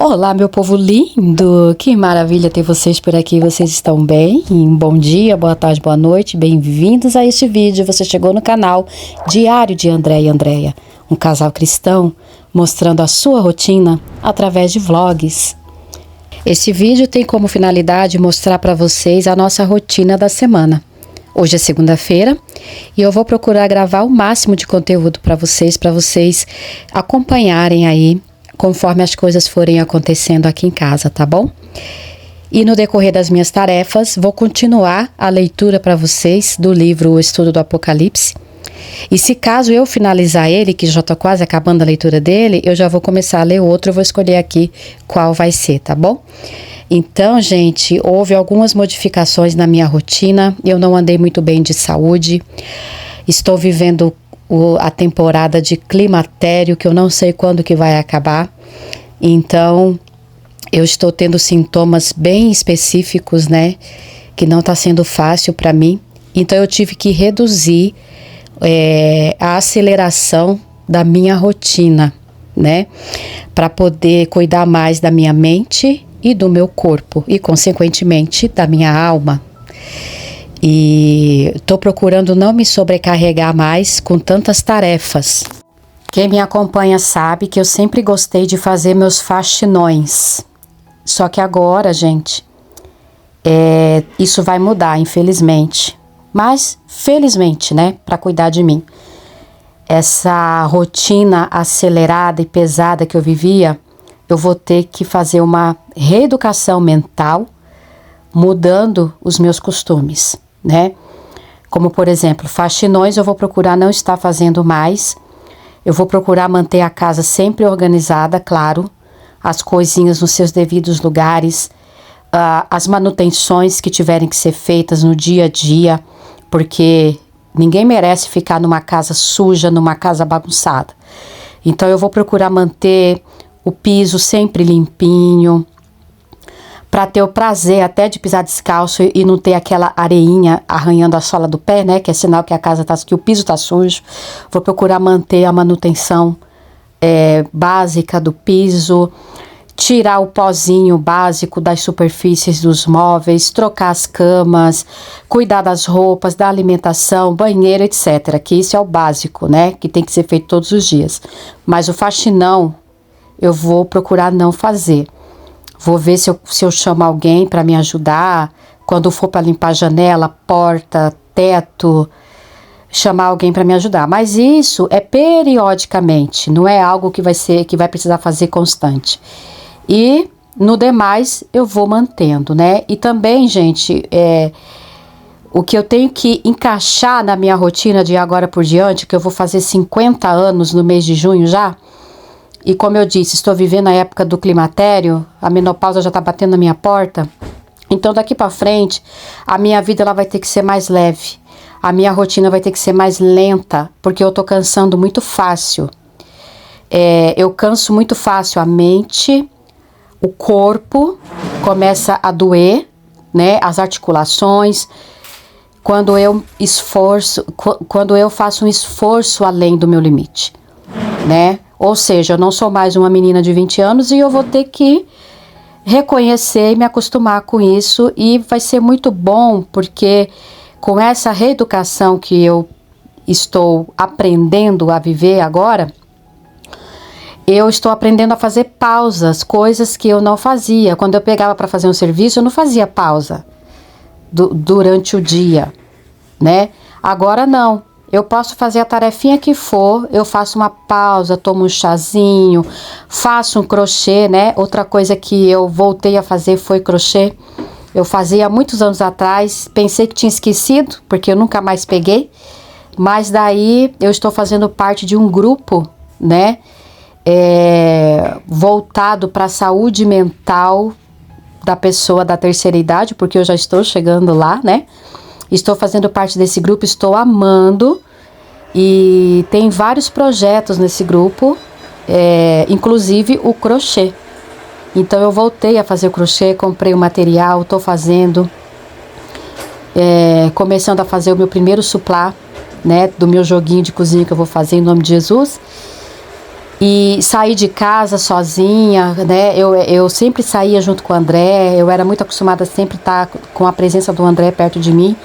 Olá, meu povo lindo! Que maravilha ter vocês por aqui. Vocês estão bem? Bom dia, boa tarde, boa noite. Bem-vindos a este vídeo. Você chegou no canal Diário de André e Andréia, um casal cristão mostrando a sua rotina através de vlogs. Esse vídeo tem como finalidade mostrar para vocês a nossa rotina da semana. Hoje é segunda-feira e eu vou procurar gravar o máximo de conteúdo para vocês acompanharem aí conforme as coisas forem acontecendo aqui em casa, tá bom? E no decorrer das minhas tarefas, vou continuar a leitura para vocês do livro O Estudo do Apocalipse. E se caso eu finalizar ele, que já tô quase acabando a leitura dele, eu já vou começar a ler outro, eu vou escolher aqui qual vai ser, tá bom? Então, gente, houve algumas modificações na minha rotina, eu não andei muito bem de saúde, estou vivendo a temporada de climatério, que eu não sei quando que vai acabar. Então, eu estou tendo sintomas bem específicos, né? Que não está sendo fácil para mim. Então, eu tive que reduzir a aceleração da minha rotina, né? Para poder cuidar mais da minha mente e do meu corpo. E, consequentemente, da minha alma. E estou procurando não me sobrecarregar mais com tantas tarefas. Quem me acompanha sabe que eu sempre gostei de fazer meus faxinões. Só que agora, gente, isso vai mudar, infelizmente. Mas, felizmente, né, para cuidar de mim. Essa rotina acelerada e pesada que eu vivia, eu vou ter que fazer uma reeducação mental, mudando os meus costumes, né? Como, por exemplo, faxinões eu vou procurar não estar fazendo mais. Eu vou procurar manter a casa sempre organizada, claro, as coisinhas nos seus devidos lugares, as manutenções que tiverem que ser feitas no dia a dia, porque ninguém merece ficar numa casa suja, numa casa bagunçada. Então eu vou procurar manter o piso sempre limpinho, para ter o prazer até de pisar descalço e não ter aquela areinha arranhando a sola do pé, né? Que é sinal que que o piso tá sujo. Vou procurar manter a manutenção básica do piso, tirar o pozinho básico das superfícies dos móveis, trocar as camas, cuidar das roupas, da alimentação, banheiro, etc. Que isso é o básico, né? Que tem que ser feito todos os dias. Mas o faxinão eu vou procurar não fazer. Vou ver se eu chamo alguém para me ajudar, quando for para limpar janela, porta, teto, chamar alguém para me ajudar. Mas isso é periodicamente, não é algo que vai precisar fazer constante. E no demais eu vou mantendo, né? E também, gente, o que eu tenho que encaixar na minha rotina de agora por diante, que eu vou fazer 50 anos no mês de junho já. E como eu disse, estou vivendo a época do climatério, a menopausa já está batendo na minha porta. Então daqui para frente, a minha vida ela vai ter que ser mais leve. A minha rotina vai ter que ser mais lenta, porque eu tô cansando muito fácil. Eu canso muito fácil a mente, o corpo começa a doer, né? As articulações. Quando eu faço um esforço além do meu limite, né? Ou seja, eu não sou mais uma menina de 20 anos e eu vou ter que reconhecer e me acostumar com isso. E vai ser muito bom, porque com essa reeducação que eu estou aprendendo a viver agora, eu estou aprendendo a fazer pausas, coisas que eu não fazia. Quando eu pegava para fazer um serviço, eu não fazia pausa durante o dia, né? Agora não. Eu posso fazer a tarefinha que for, eu faço uma pausa, tomo um chazinho, faço um crochê, né? Outra coisa que eu voltei a fazer foi crochê. Eu fazia há muitos anos atrás, pensei que tinha esquecido, porque eu nunca mais peguei. Mas daí eu estou fazendo parte de um grupo, né? Voltado para a saúde mental da pessoa da terceira idade, porque eu já estou chegando lá, né? Estou fazendo parte desse grupo, estou amando e tem vários projetos nesse grupo, inclusive o crochê. Então eu voltei a fazer o crochê, comprei o material, estou fazendo, começando a fazer o meu primeiro suplá, né, do meu joguinho de cozinha que eu vou fazer em nome de Jesus. E sair de casa sozinha, né? Eu sempre saía junto com o André, eu era muito acostumada a sempre estar com a presença do André perto de mim.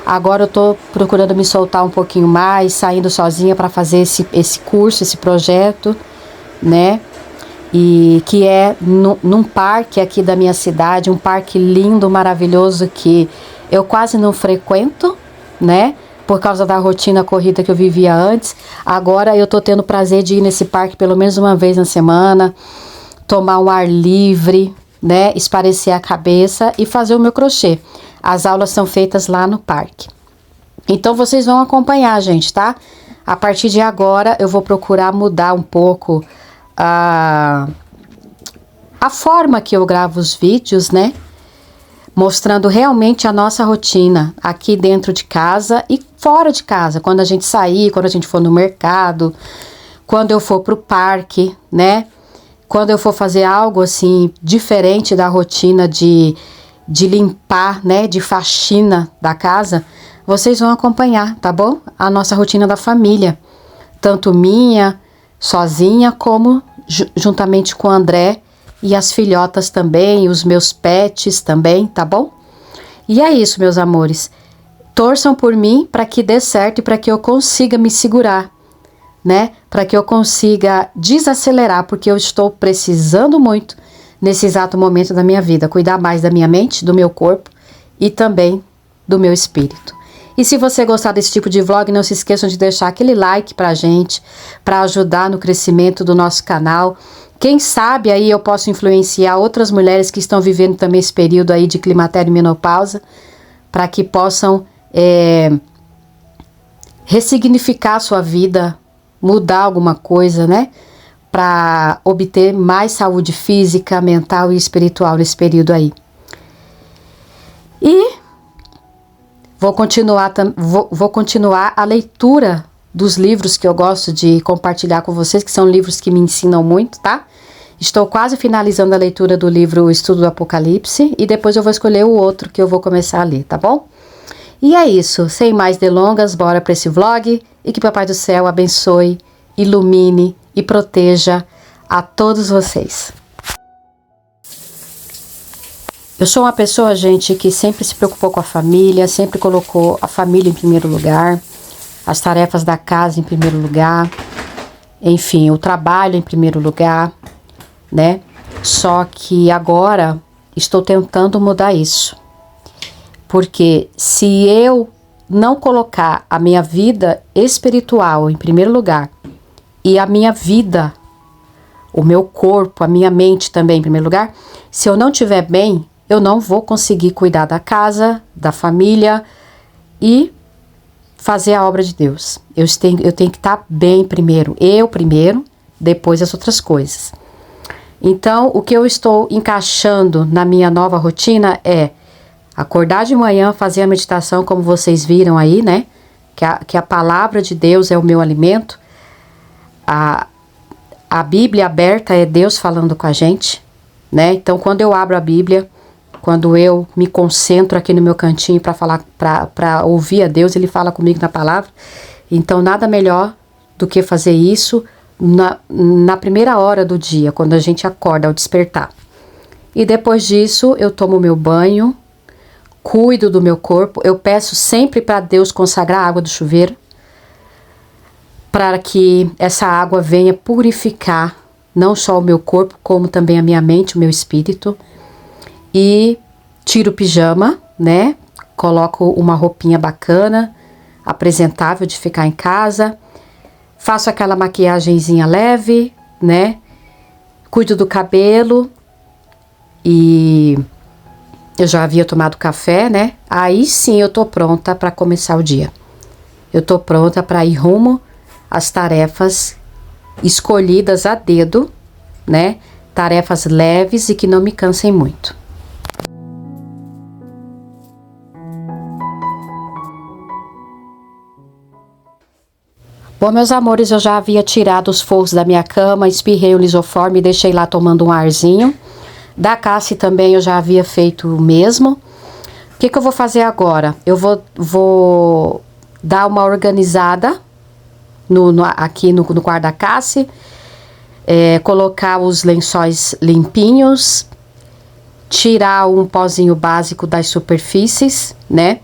Agora eu tô procurando me soltar um pouquinho mais, saindo sozinha para fazer esse curso, esse projeto, né? E que é num parque aqui da minha cidade, um parque lindo, maravilhoso, que eu quase não frequento, né? Por causa da rotina corrida que eu vivia antes. Agora eu tô tendo o prazer de ir nesse parque pelo menos uma vez na semana, tomar um ar livre, né? Esparecer a cabeça e fazer o meu crochê. As aulas são feitas lá no parque. Então vocês vão acompanhar, gente, tá? A partir de agora eu vou procurar mudar um pouco a forma que eu gravo os vídeos, né? Mostrando realmente a nossa rotina aqui dentro de casa e fora de casa, quando a gente sair, quando a gente for no mercado, quando eu for pro parque, né? Quando eu for fazer algo assim diferente da rotina de limpar, né? De faxina da casa, vocês vão acompanhar, tá bom? A nossa rotina da família, tanto minha, sozinha, como juntamente com o André e as filhotas também, os meus pets também, tá bom? E é isso, meus amores. Torçam por mim para que dê certo e para que eu consiga me segurar, né? Para que eu consiga desacelerar, porque eu estou precisando muito nesse exato momento da minha vida, cuidar mais da minha mente, do meu corpo e também do meu espírito. E se você gostar desse tipo de vlog, não se esqueçam de deixar aquele like pra gente, para ajudar no crescimento do nosso canal. Quem sabe aí eu posso influenciar outras mulheres que estão vivendo também esse período aí de climatério e menopausa, para que possam ressignificar a sua vida, mudar alguma coisa, né? Para obter mais saúde física, mental e espiritual nesse período aí. E vou continuar a leitura dos livros que eu gosto de compartilhar com vocês, que são livros que me ensinam muito, tá? Estou quase finalizando a leitura do livro O Estudo do Apocalipse e depois eu vou escolher o outro que eu vou começar a ler, tá bom? E é isso, sem mais delongas, bora para esse vlog e que Papai do Céu abençoe, ilumine e proteja a todos vocês. Eu sou uma pessoa, gente, que sempre se preocupou com a família, sempre colocou a família em primeiro lugar, as tarefas da casa em primeiro lugar, enfim, o trabalho em primeiro lugar, né? Só que agora estou tentando mudar isso. Porque se eu não colocar a minha vida espiritual em primeiro lugar e a minha vida, o meu corpo, a minha mente também em primeiro lugar, se eu não estiver bem, eu não vou conseguir cuidar da casa, da família e fazer a obra de Deus. Eu tenho que estar bem primeiro, depois as outras coisas. Então, o que eu estou encaixando na minha nova rotina é acordar de manhã, fazer a meditação, como vocês viram aí, né? Que a palavra de Deus é o meu alimento. A Bíblia aberta é Deus falando com a gente, né? Então, quando eu abro a Bíblia, quando eu me concentro aqui no meu cantinho para falar, para ouvir a Deus, Ele fala comigo na palavra. Então, nada melhor do que fazer isso na primeira hora do dia, quando a gente acorda ao despertar. E depois disso, eu tomo meu banho, cuido do meu corpo. Eu peço sempre para Deus consagrar a água do chuveiro, para que essa água venha purificar não só o meu corpo, como também a minha mente, o meu espírito. E tiro o pijama, né? Coloco uma roupinha bacana, apresentável de ficar em casa. Faço aquela maquiagenzinha leve, né? Cuido do cabelo. E eu já havia tomado café, né? Aí sim eu tô pronta para começar o dia. Eu tô pronta para ir rumo às tarefas escolhidas a dedo, né? Tarefas leves e que não me cansem muito. Bom, meus amores, eu já havia tirado os forros da minha cama, espirrei o lisoforme e deixei lá tomando um arzinho. Da Cassie também eu já havia feito o mesmo. O que eu vou fazer agora? Eu vou dar uma organizada aqui no quarto da Cassie. colocar os lençóis limpinhos, tirar um pozinho básico das superfícies, né?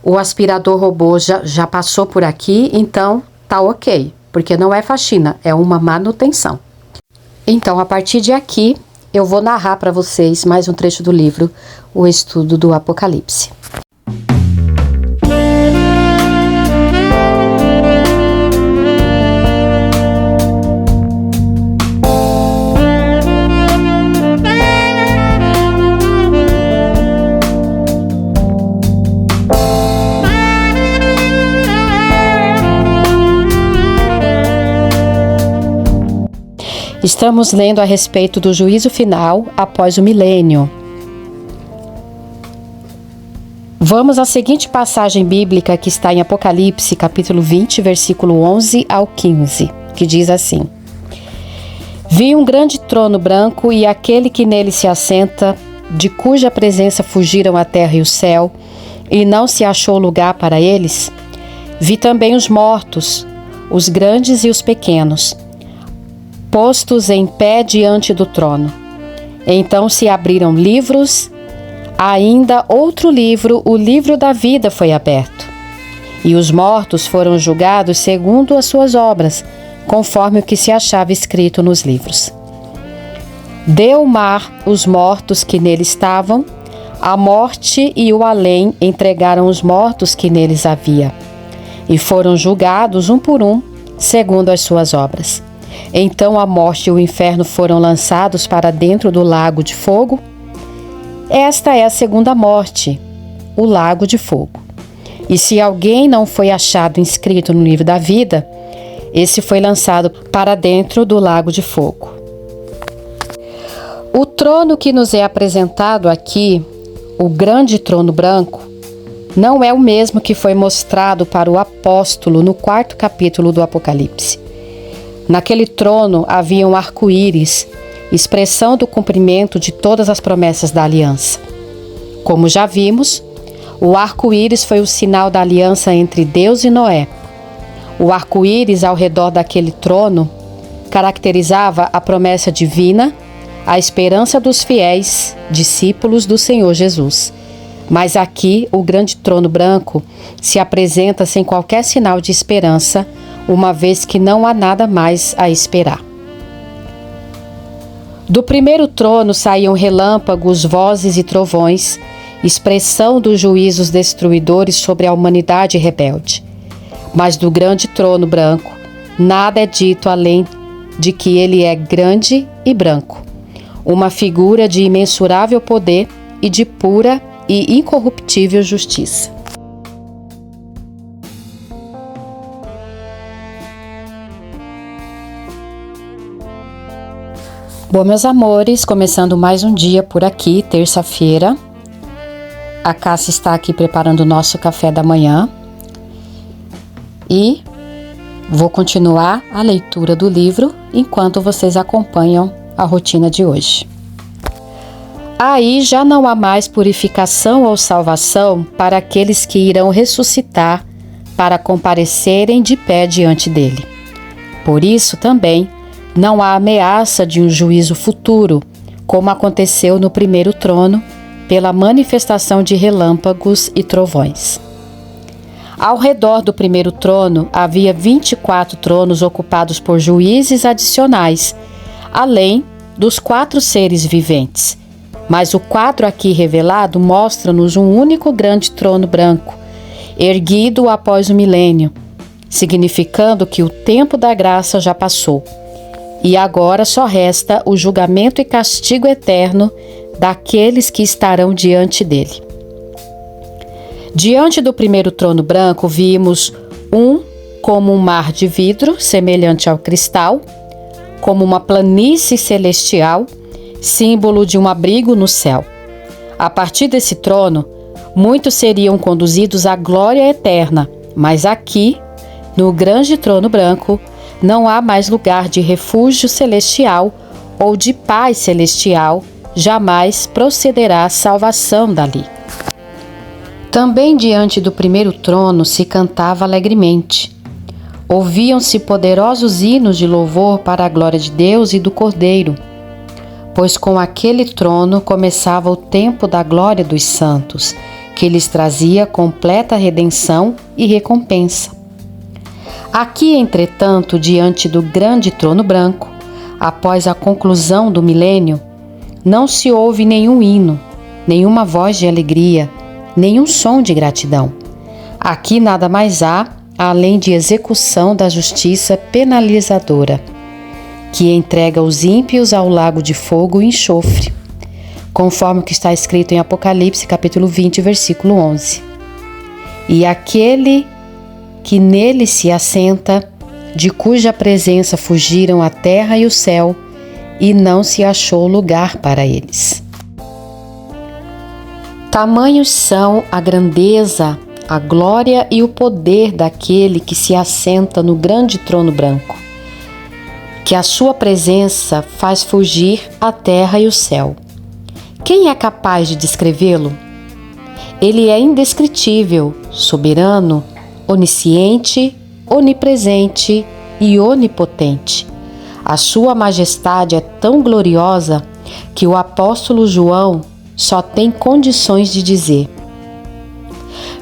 O aspirador robô já passou por aqui, então tá ok, porque não é faxina, é uma manutenção. Então, a partir de aqui, eu vou narrar para vocês mais um trecho do livro, O Estudo do Apocalipse. Estamos lendo a respeito do juízo final após o milênio. Vamos à seguinte passagem bíblica que está em Apocalipse, capítulo 20, versículo 11 ao 15, que diz assim: Vi um grande trono branco e aquele que nele se assenta, de cuja presença fugiram a terra e o céu, e não se achou lugar para eles. Vi também os mortos, os grandes e os pequenos, postos em pé diante do trono. Então se abriram livros, ainda outro livro, o livro da vida, foi aberto. E os mortos foram julgados segundo as suas obras, conforme o que se achava escrito nos livros. Deu o mar os mortos que nele estavam, a morte e o além entregaram os mortos que neles havia, e foram julgados um por um, segundo as suas obras. Então a morte e o inferno foram lançados para dentro do lago de fogo. Esta é a segunda morte, o lago de fogo. E se alguém não foi achado inscrito no livro da vida, esse foi lançado para dentro do lago de fogo. O trono que nos é apresentado aqui, o grande trono branco, não é o mesmo que foi mostrado para o apóstolo no 4º capítulo do Apocalipse. Naquele trono havia um arco-íris, expressão do cumprimento de todas as promessas da aliança. Como já vimos, o arco-íris foi o sinal da aliança entre Deus e Noé. O arco-íris ao redor daquele trono caracterizava a promessa divina, a esperança dos fiéis, discípulos do Senhor Jesus. Mas aqui, o grande trono branco se apresenta sem qualquer sinal de esperança, uma vez que não há nada mais a esperar. Do primeiro trono saíam relâmpagos, vozes e trovões, expressão dos juízos destruidores sobre a humanidade rebelde. Mas do grande trono branco, nada é dito além de que ele é grande e branco, uma figura de imensurável poder e de pura e incorruptível justiça. Bom, meus amores, começando mais um dia por aqui, terça-feira. A Cássia está aqui preparando o nosso café da manhã e vou continuar a leitura do livro enquanto vocês acompanham a rotina de hoje. Aí já não há mais purificação ou salvação para aqueles que irão ressuscitar para comparecerem de pé diante dele. Por isso também não há ameaça de um juízo futuro, como aconteceu no primeiro trono, pela manifestação de relâmpagos e trovões. Ao redor do primeiro trono havia 24 tronos ocupados por juízes adicionais, além dos 4 seres viventes. Mas o quadro aqui revelado mostra-nos um único grande trono branco, erguido após o milênio, significando que o tempo da graça já passou. E agora só resta o julgamento e castigo eterno daqueles que estarão diante dele. Diante do primeiro trono branco, vimos como um mar de vidro, semelhante ao cristal, como uma planície celestial, símbolo de um abrigo no céu. A partir desse trono, muitos seriam conduzidos à glória eterna, mas aqui, no grande trono branco, não há mais lugar de refúgio celestial ou de paz celestial, jamais procederá a salvação dali. Também diante do primeiro trono se cantava alegremente. Ouviam-se poderosos hinos de louvor para a glória de Deus e do Cordeiro, pois com aquele trono começava o tempo da glória dos santos, que lhes trazia completa redenção e recompensa. Aqui, entretanto, diante do grande trono branco, após a conclusão do milênio, não se ouve nenhum hino, nenhuma voz de alegria, nenhum som de gratidão. Aqui nada mais há, além de execução da justiça penalizadora, que entrega os ímpios ao lago de fogo e enxofre, conforme o que está escrito em Apocalipse, capítulo 20, versículo 11. E aquele que nele se assenta, de cuja presença fugiram a terra e o céu, e não se achou lugar para eles. Tamanhos são a grandeza, a glória e o poder daquele que se assenta no grande trono branco, que a sua presença faz fugir a terra e o céu. Quem é capaz de descrevê-lo? Ele é indescritível, soberano, onisciente, onipresente e onipotente. A sua majestade é tão gloriosa que o apóstolo João só tem condições de dizer: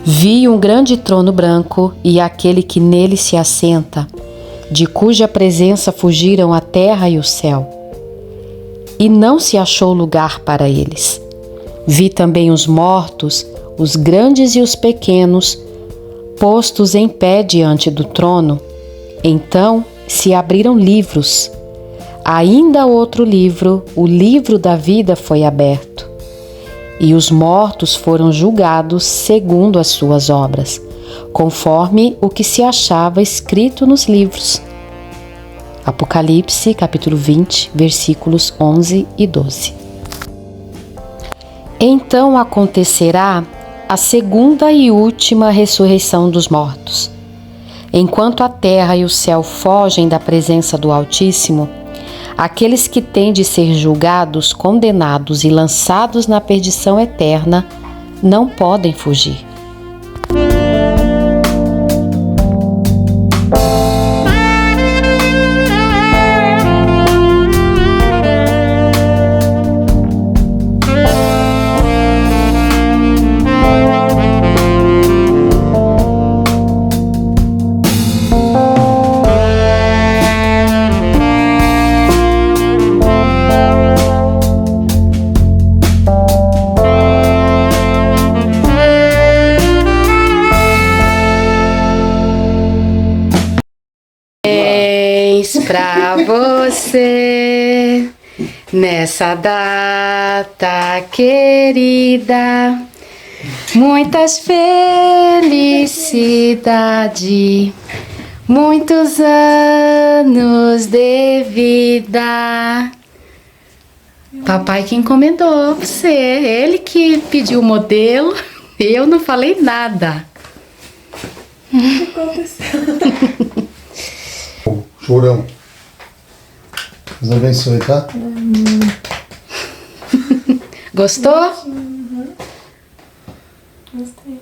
vi um grande trono branco e aquele que nele se assenta, de cuja presença fugiram a terra e o céu, e não se achou lugar para eles. Vi também os mortos, os grandes e os pequenos, postos em pé diante do trono. Então se abriram livros. Ainda outro livro, o livro da vida, foi aberto. E os mortos foram julgados segundo as suas obras, conforme o que se achava escrito nos livros. Apocalipse, capítulo 20, versículos 11 e 12. Então acontecerá a segunda e última ressurreição dos mortos. Enquanto a terra e o céu fogem da presença do Altíssimo, aqueles que têm de ser julgados, condenados e lançados na perdição eterna não podem fugir. Pra você, nessa data querida, muitas felicidades, muitos anos de vida. Papai que encomendou você, ele que pediu o modelo, eu não falei nada. O que aconteceu? Chorão. Deus abençoe, tá? Gostou? Uhum. Gostei.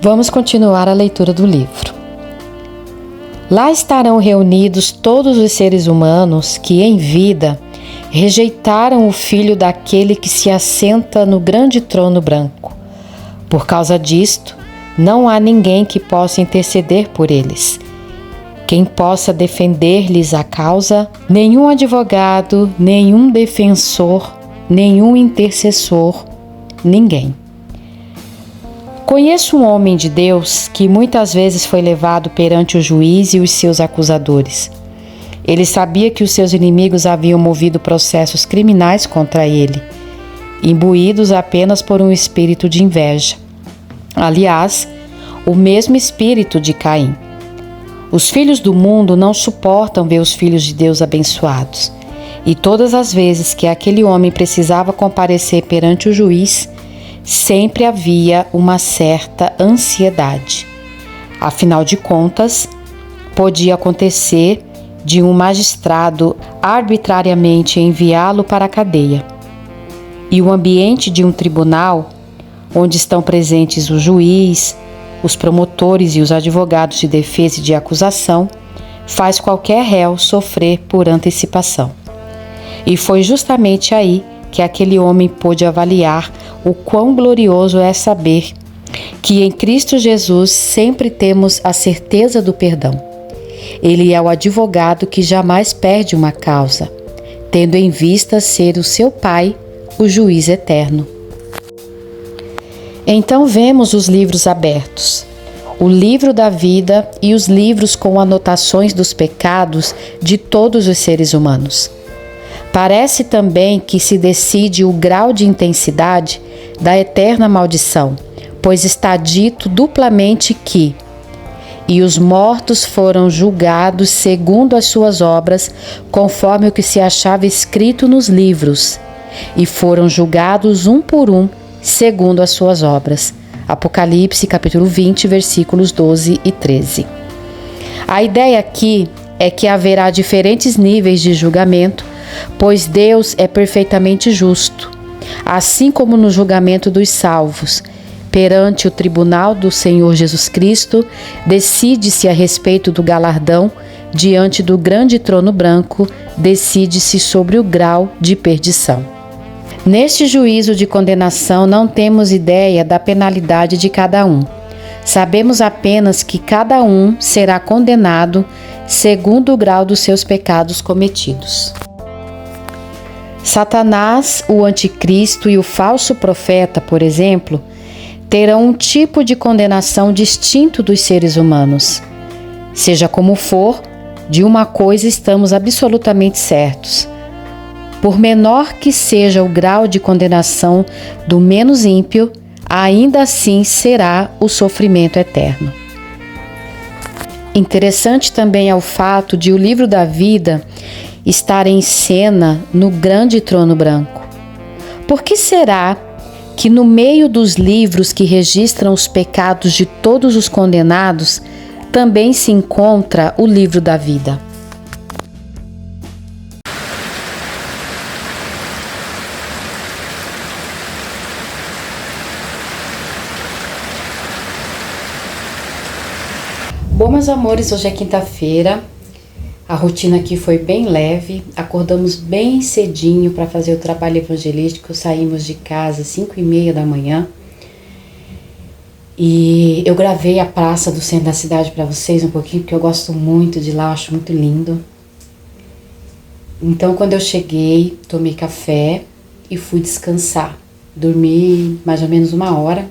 Vamos continuar a leitura do livro. Lá estarão reunidos todos os seres humanos que, em vida, rejeitaram o Filho daquele que se assenta no grande trono branco. Por causa disto, não há ninguém que possa interceder por eles, quem possa defender-lhes a causa, nenhum advogado, nenhum defensor, nenhum intercessor, ninguém. Conheço um homem de Deus que muitas vezes foi levado perante o juiz e os seus acusadores. Ele sabia que os seus inimigos haviam movido processos criminais contra ele, imbuídos apenas por um espírito de inveja. Aliás, o mesmo espírito de Caim. Os filhos do mundo não suportam ver os filhos de Deus abençoados. E todas as vezes que aquele homem precisava comparecer perante o juiz, sempre havia uma certa ansiedade. Afinal de contas, podia acontecer de um magistrado arbitrariamente enviá-lo para a cadeia. E o ambiente de um tribunal, onde estão presentes o juiz, os promotores e os advogados de defesa e de acusação, faz qualquer réu sofrer por antecipação. E foi justamente aí que aquele homem pôde avaliar o quão glorioso é saber que em Cristo Jesus sempre temos a certeza do perdão. Ele é o advogado que jamais perde uma causa, tendo em vista ser o seu Pai, o juiz eterno. Então vemos os livros abertos, o livro da vida e os livros com anotações dos pecados de todos os seres humanos. Parece também que se decide o grau de intensidade da eterna maldição, pois está dito duplamente que e os mortos foram julgados segundo as suas obras, conforme o que se achava escrito nos livros, e foram julgados um por um, segundo as suas obras. Apocalipse, capítulo 20, versículos 12 e 13. A ideia aqui é que haverá diferentes níveis de julgamento, pois Deus é perfeitamente justo, assim como no julgamento dos salvos. Perante o tribunal do Senhor Jesus Cristo, decide-se a respeito do galardão, diante do grande trono branco, decide-se sobre o grau de perdição. Neste juízo de condenação não temos ideia da penalidade de cada um. Sabemos apenas que cada um será condenado segundo o grau dos seus pecados cometidos. Satanás, o anticristo e o falso profeta, por exemplo, terão um tipo de condenação distinto dos seres humanos. Seja como for, de uma coisa estamos absolutamente certos. Por menor que seja o grau de condenação do menos ímpio, ainda assim será o sofrimento eterno. Interessante também é o fato de o livro da vida estar em cena no grande trono branco. Por que será que no meio dos livros que registram os pecados de todos os condenados, também se encontra o livro da vida? Bom, meus amores, hoje é quinta-feira. A rotina aqui foi bem leve, acordamos bem cedinho para fazer o trabalho evangelístico, saímos de casa às 5h30 da manhã e eu gravei a praça do centro da cidade para vocês um pouquinho, porque eu gosto muito de lá, eu acho muito lindo. Então quando eu cheguei, tomei café e fui descansar, dormi mais ou menos 1 hora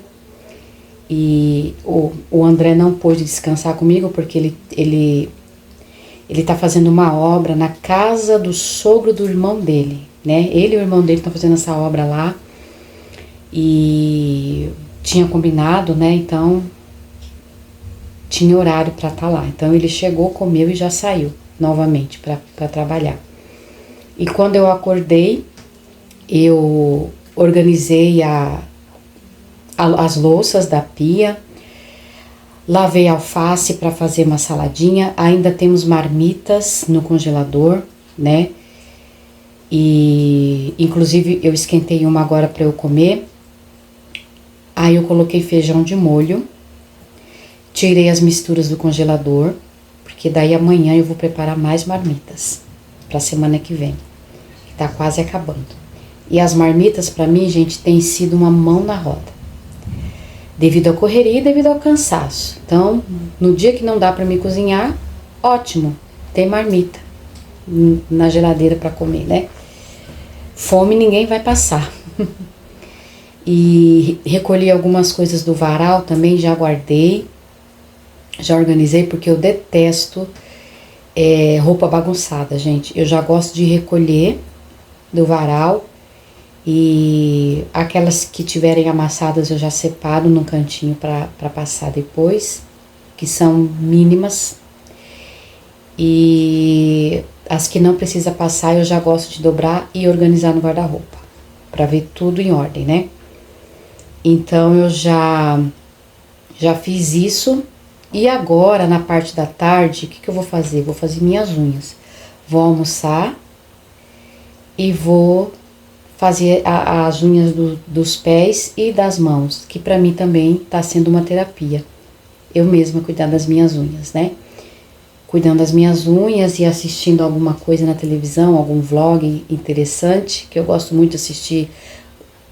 e o André não pôde descansar comigo porque ele tá fazendo uma obra na casa do sogro do irmão dele, né? Ele e o irmão dele estão fazendo essa obra lá e tinha combinado, né? Então tinha horário para estar lá. Então ele chegou, comeu e já saiu novamente para trabalhar. E quando eu acordei, eu organizei as louças da pia, lavei alface para fazer uma saladinha, ainda temos marmitas no congelador, né? E inclusive eu esquentei uma agora para eu comer. Aí eu coloquei feijão de molho, tirei as misturas do congelador, porque daí amanhã eu vou preparar mais marmitas para a semana que vem, que tá quase acabando. E as marmitas para mim, gente, tem sido uma mão na roda, devido à correria e devido ao cansaço. Então, no dia que não dá para me cozinhar, ótimo, tem marmita na geladeira para comer, né? Fome ninguém vai passar. E recolhi algumas coisas do varal também, já guardei, já organizei, porque eu detesto roupa bagunçada, gente. Eu já gosto de recolher do varal, e aquelas que tiverem amassadas eu já separo num cantinho para passar depois, que são mínimas. E as que não precisa passar eu já gosto de dobrar e organizar no guarda-roupa, para ver tudo em ordem, né? Então eu já fiz isso. E agora, na parte da tarde, o que eu vou fazer? Vou fazer minhas unhas. Vou almoçar e vou fazer as unhas dos pés e das mãos, que pra mim também tá sendo uma terapia. Eu mesma cuidar das minhas unhas, né? Cuidando das minhas unhas e assistindo alguma coisa na televisão, algum vlog interessante, que eu gosto muito de assistir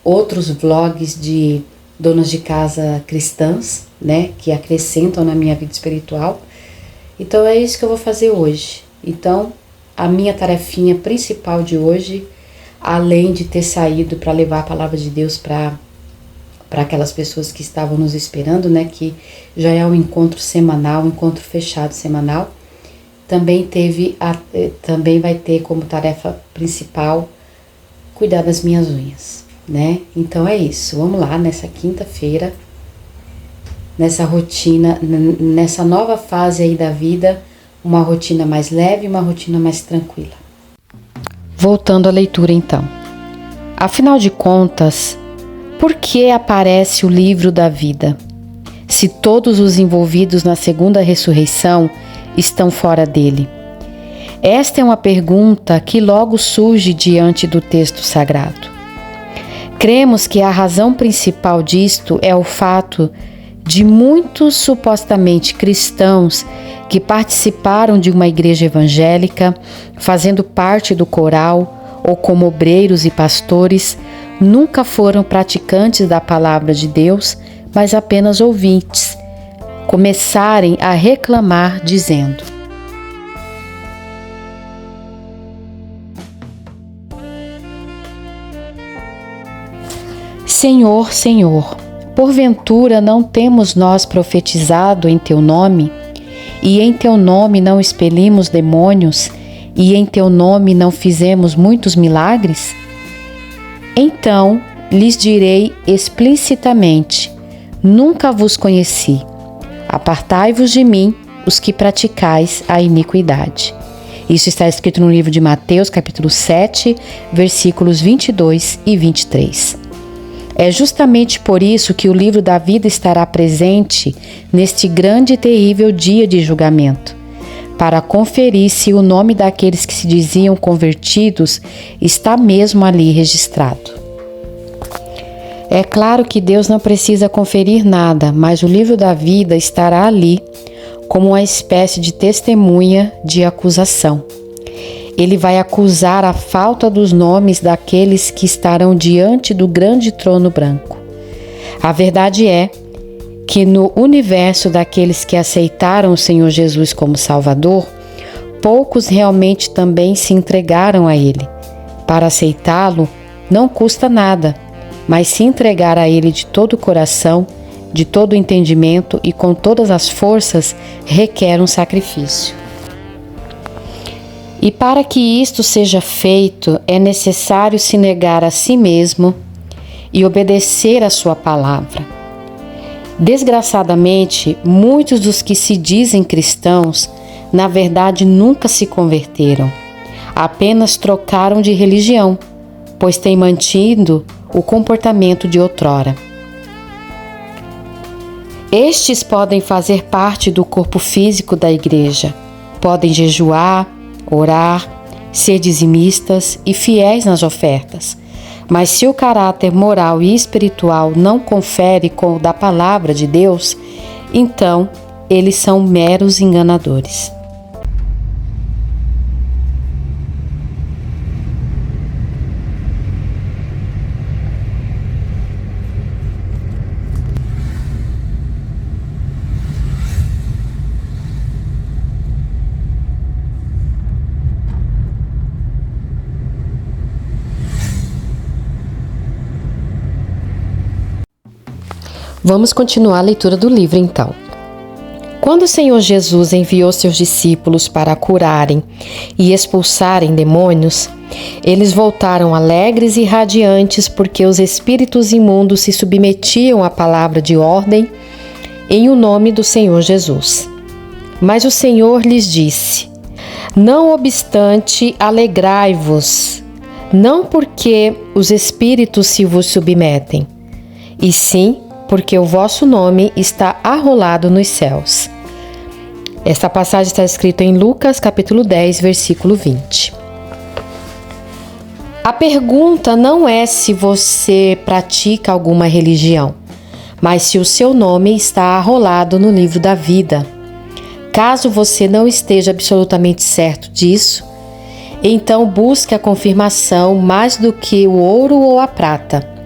outros vlogs de donas de casa cristãs, né, que acrescentam na minha vida espiritual. Então é isso que eu vou fazer hoje. Então, a minha tarefinha principal de hoje, além de ter saído para levar a palavra de Deus para aquelas pessoas que estavam nos esperando, né, que já é um encontro semanal, um encontro fechado semanal, também vai ter como tarefa principal cuidar das minhas unhas, né? Então é isso, vamos lá, nessa quinta-feira, nessa rotina, nessa nova fase aí da vida, uma rotina mais leve, uma rotina mais tranquila. Voltando à leitura então. Afinal de contas, por que aparece o livro da vida, se todos os envolvidos na segunda ressurreição estão fora dele? Esta é uma pergunta que logo surge diante do texto sagrado. Cremos que a razão principal disto é o fato de muitos supostamente cristãos que participaram de uma igreja evangélica, fazendo parte do coral ou como obreiros e pastores, nunca foram praticantes da palavra de Deus, mas apenas ouvintes, começarem a reclamar dizendo: Senhor, Senhor, porventura não temos nós profetizado em Teu nome? E em Teu nome não expelimos demônios? E em Teu nome não fizemos muitos milagres? Então lhes direi explicitamente: nunca vos conheci. Apartai-vos de mim, os que praticais a iniquidade. Isso está escrito no livro de Mateus, capítulo 7, versículos 22 e 23. É justamente por isso que o livro da vida estará presente neste grande e terrível dia de julgamento, para conferir se o nome daqueles que se diziam convertidos está mesmo ali registrado. É claro que Deus não precisa conferir nada, mas o livro da vida estará ali como uma espécie de testemunha de acusação. Ele vai acusar a falta dos nomes daqueles que estarão diante do grande trono branco. A verdade é que no universo daqueles que aceitaram o Senhor Jesus como Salvador, poucos realmente também se entregaram a Ele. Para aceitá-lo não custa nada, mas se entregar a Ele de todo o coração, de todo o entendimento e com todas as forças requer um sacrifício. E para que isto seja feito, é necessário se negar a si mesmo e obedecer à sua palavra. Desgraçadamente, muitos dos que se dizem cristãos, na verdade nunca se converteram, apenas trocaram de religião, pois têm mantido o comportamento de outrora. Estes podem fazer parte do corpo físico da igreja, podem jejuar, orar, ser dizimistas e fiéis nas ofertas, mas se o caráter moral e espiritual não confere com o da palavra de Deus, então eles são meros enganadores. Vamos continuar a leitura do livro então. Quando o Senhor Jesus enviou seus discípulos para curarem e expulsarem demônios, eles voltaram alegres e radiantes porque os espíritos imundos se submetiam à palavra de ordem em o nome do Senhor Jesus. Mas o Senhor lhes disse: não obstante, alegrai-vos, não porque os espíritos se vos submetem, e sim porque o vosso nome está arrolado nos céus. Esta passagem está escrita em Lucas, capítulo 10, versículo 20. A pergunta não é se você pratica alguma religião, mas se o seu nome está arrolado no livro da vida. Caso você não esteja absolutamente certo disso, então busque a confirmação mais do que o ouro ou a prata.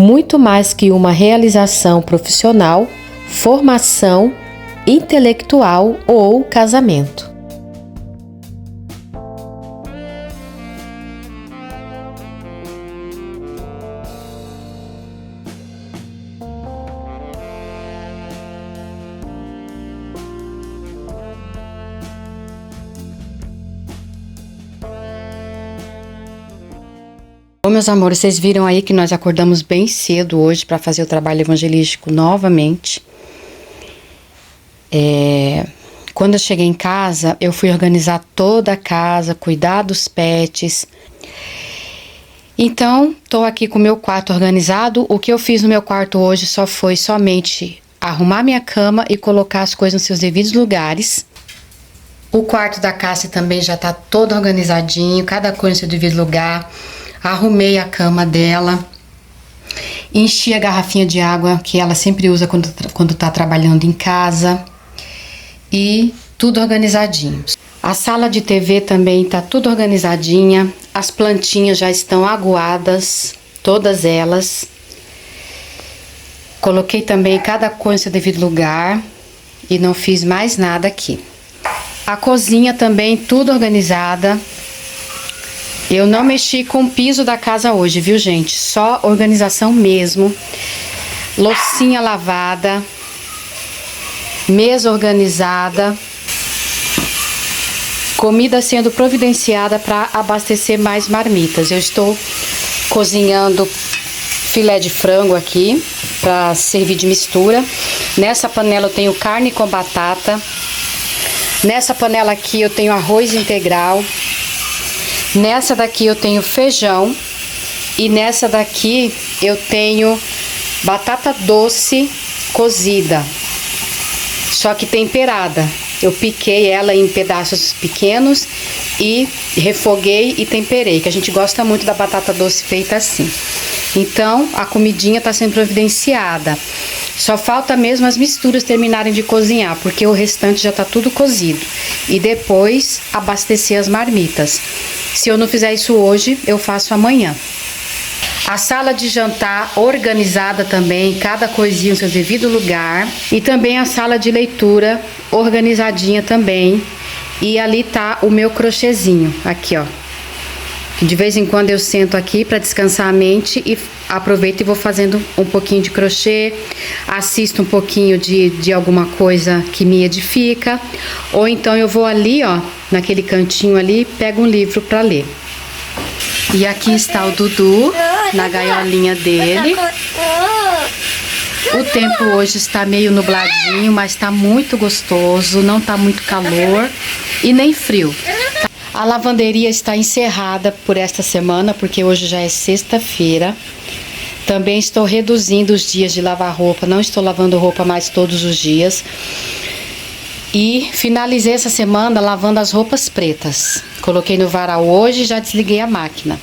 Muito mais que uma realização profissional, formação intelectual ou casamento. Bom, meus amores, vocês viram aí que nós acordamos bem cedo hoje para fazer o trabalho evangelístico novamente. Quando eu cheguei em casa, eu fui organizar toda a casa, cuidar dos pets. Então, estou aqui com o meu quarto organizado. O que eu fiz no meu quarto hoje foi somente arrumar minha cama e colocar as coisas nos seus devidos lugares. O quarto da Cássia também já está todo organizadinho, cada coisa no seu devido lugar. Arrumei a cama dela, enchi a garrafinha de água que ela sempre usa quando está trabalhando em casa e tudo organizadinho. A sala de TV também está tudo organizadinha, as plantinhas já estão aguadas, todas elas. Coloquei também cada coisa no seu devido lugar e não fiz mais nada aqui. A cozinha também tudo organizada. Eu não mexi com o piso da casa hoje, viu, gente? Só organização mesmo. Loucinha lavada. Mesa organizada. Comida sendo providenciada para abastecer mais marmitas. Eu estou cozinhando filé de frango aqui para servir de mistura. Nessa panela eu tenho carne com batata. Nessa panela aqui eu tenho arroz integral. Nessa daqui eu tenho feijão e nessa daqui eu tenho batata doce cozida, só que temperada. Eu piquei ela em pedaços pequenos e refoguei e temperei, que a gente gosta muito da batata doce feita assim. Então a comidinha está sendo providenciada. Só falta mesmo as misturas terminarem de cozinhar, porque o restante já está tudo cozido. E depois abastecer as marmitas. Se eu não fizer isso hoje, eu faço amanhã. A sala de jantar organizada também, cada coisinha no seu devido lugar. E também a sala de leitura organizadinha também. E ali tá o meu crochêzinho, aqui ó. De vez em quando eu sento aqui para descansar a mente e aproveito e vou fazendo um pouquinho de crochê, assisto um pouquinho de alguma coisa que me edifica, ou então eu vou ali, ó, naquele cantinho ali, pego um livro para ler. E aqui está o Dudu, na gaiolinha dele. O tempo hoje está meio nubladinho, mas está muito gostoso, não está muito calor e nem frio. A lavanderia está encerrada por esta semana, porque hoje já é sexta-feira. Também estou reduzindo os dias de lavar roupa, não estou lavando roupa mais todos os dias. E finalizei essa semana lavando as roupas pretas. Coloquei no varal hoje e já desliguei a máquina.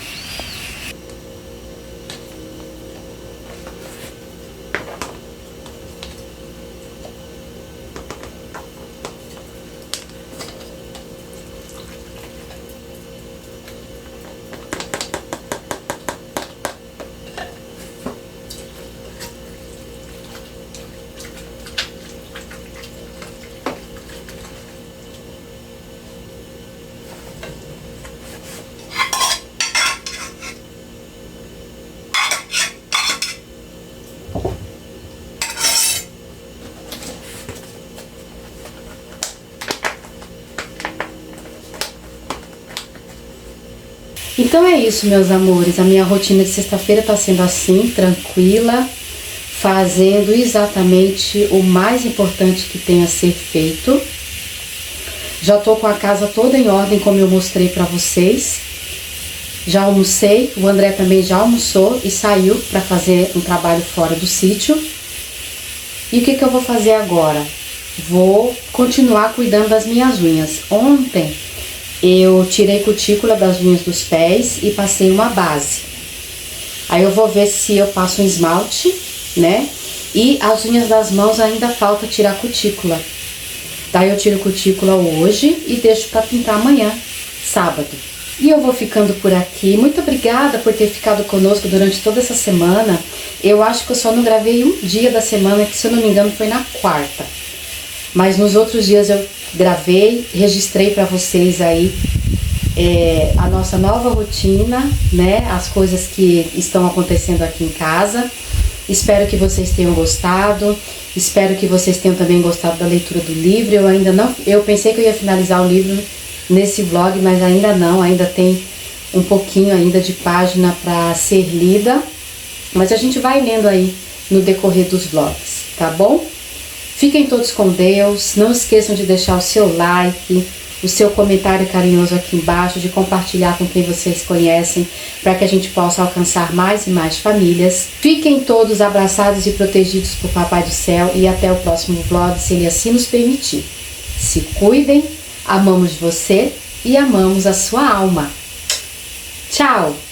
Então é isso, meus amores. A minha rotina de sexta-feira tá sendo assim, tranquila, fazendo exatamente o mais importante que tem a ser feito. Já tô com a casa toda em ordem, como eu mostrei pra vocês. Já almocei, o André também já almoçou e saiu pra fazer um trabalho fora do sítio. E o que eu vou fazer agora? Vou continuar cuidando das minhas unhas. Ontem eu tirei cutícula das unhas dos pés e passei uma base. Aí eu vou ver se eu passo um esmalte, né? E as unhas das mãos ainda falta tirar cutícula. Daí eu tiro cutícula hoje e deixo pra pintar amanhã, sábado. E eu vou ficando por aqui. Muito obrigada por ter ficado conosco durante toda essa semana. Eu acho que eu só não gravei um dia da semana, que se eu não me engano foi na quarta. Mas nos outros dias eu gravei, registrei para vocês aí a nossa nova rotina, né? As coisas que estão acontecendo aqui em casa. Espero que vocês tenham gostado. Espero que vocês tenham também gostado da leitura do livro. Eu pensei que eu ia finalizar o livro nesse vlog, mas ainda não. Ainda tem um pouquinho ainda de página para ser lida. Mas a gente vai lendo aí no decorrer dos vlogs, tá bom? Fiquem todos com Deus. Não esqueçam de deixar o seu like, o seu comentário carinhoso aqui embaixo, de compartilhar com quem vocês conhecem, para que a gente possa alcançar mais e mais famílias. Fiquem todos abraçados e protegidos por Papai do Céu e até o próximo vlog, se Ele assim nos permitir. Se cuidem, amamos você e amamos a sua alma. Tchau!